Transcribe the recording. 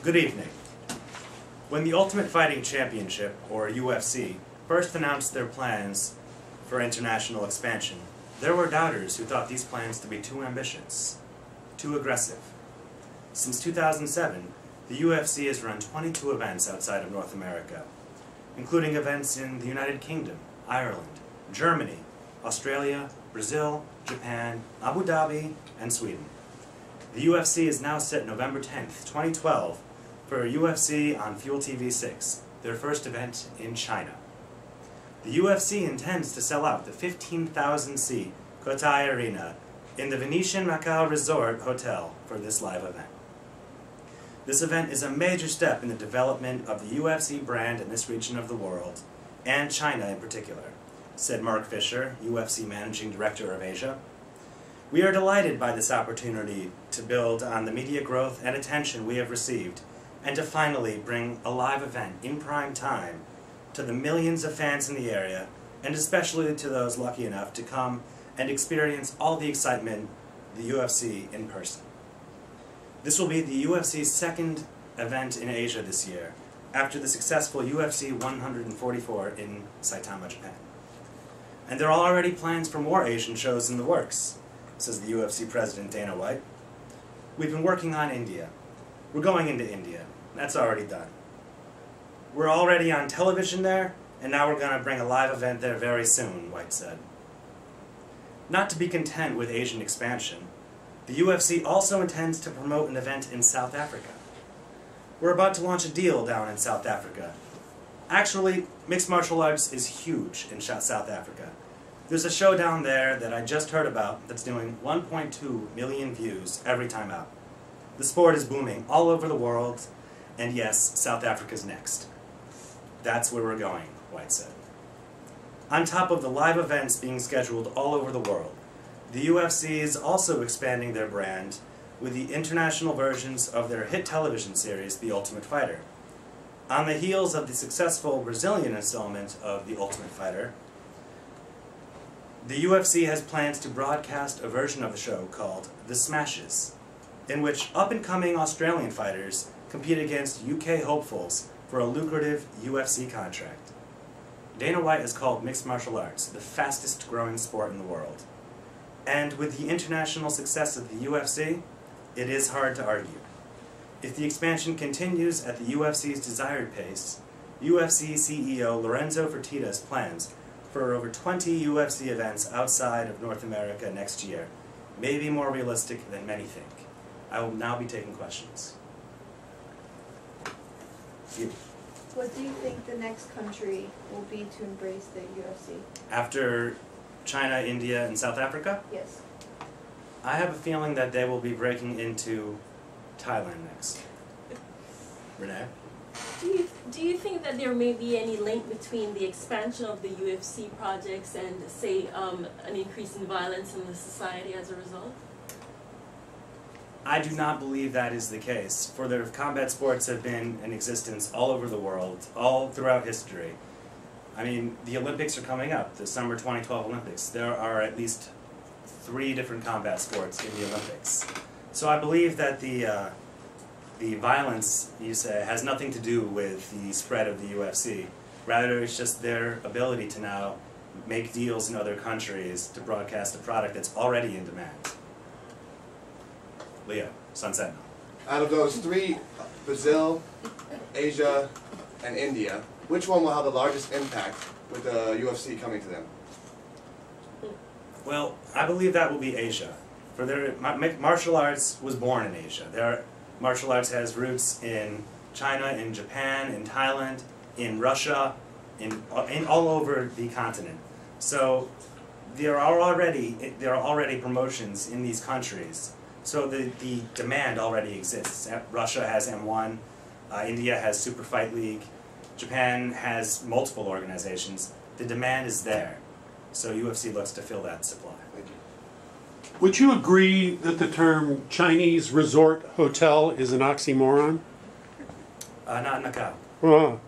Good evening. When the Ultimate Fighting Championship, or UFC, first announced their plans for international expansion, there were doubters who thought these plans to be too ambitious, too aggressive. Since 2007, the UFC has run 22 events outside of North America, including events in the United Kingdom, Ireland, Germany, Australia, Brazil, Japan, Abu Dhabi, and Sweden. The UFC is now set November 10th, 2012, for UFC on Fuel TV 6, their first event in China. The UFC intends to sell out the 15,000-seat Cotai Arena in the Venetian Macau Resort Hotel for this live event. This event is a major step in the development of the UFC brand in this region of the world, and China in particular, said Mark Fisher, UFC Managing Director of Asia. We are delighted by this opportunity to build on the media growth and attention we have received, and to finally bring a live event in prime time to the millions of fans in the area, and especially to those lucky enough to come and experience all the excitement of the UFC in person. This will be the UFC's second event in Asia this year, after the successful UFC 144 in Saitama, Japan. And there are already plans for more Asian shows in the works, says the UFC president Dana White. We've been working on India. We're going into India. That's already done. We're already on television there, and now we're going to bring a live event there very soon, White said. Not to be content with Asian expansion, the UFC also intends to promote an event in South Africa. We're about to launch a deal down in South Africa. Actually, mixed martial arts is huge in South Africa. There's a show down there that I just heard about that's doing 1.2 million views every time out. The sport is booming all over the world, and yes, South Africa's next. That's where we're going, White said. On top of the live events being scheduled all over the world, the UFC is also expanding their brand with the international versions of their hit television series, The Ultimate Fighter. On the heels of the successful Brazilian installment of The Ultimate Fighter, the UFC has plans to broadcast a version of the show called The Smashes, in which up-and-coming Australian fighters compete against UK hopefuls for a lucrative UFC contract. Dana White has called mixed martial arts the fastest-growing sport in the world. And with the international success of the UFC, it is hard to argue. If the expansion continues at the UFC's desired pace, UFC CEO Lorenzo Fertitta's plans for over 20 UFC events outside of North America next year may be more realistic than many think. I will now be taking questions. You. What do you think the next country will be to embrace the UFC? After China, India, and South Africa? Yes. I have a feeling that they will be breaking into Thailand next. Renee? Do you think that there may be any link between the expansion of the UFC projects and, say, an increase in violence in the society as a result? I do not believe that is the case, for their combat sports have been in existence all over the world, all throughout history. I mean, the Olympics are coming up, the summer 2012 Olympics. There are at least 3 different combat sports in the Olympics. So I believe that the violence, you say, has nothing to do with the spread of the UFC. Rather, it's just their ability to now make deals in other countries to broadcast a product that's already in demand. Leo, Sunset. Out of those 3, Brazil, Asia, and India, which one will have the largest impact with the UFC coming to them? Well, I believe that will be Asia. For their martial arts was born in Asia. Their martial arts has roots in China, in Japan, in Thailand, in Russia, in all over the continent. So there are already promotions in these countries. So the demand already exists. Russia has M1, India has Super Fight League, Japan has multiple organizations. The demand is there. So UFC looks to fill that supply. Would you agree that the term Chinese resort hotel is an oxymoron? Not in Macau.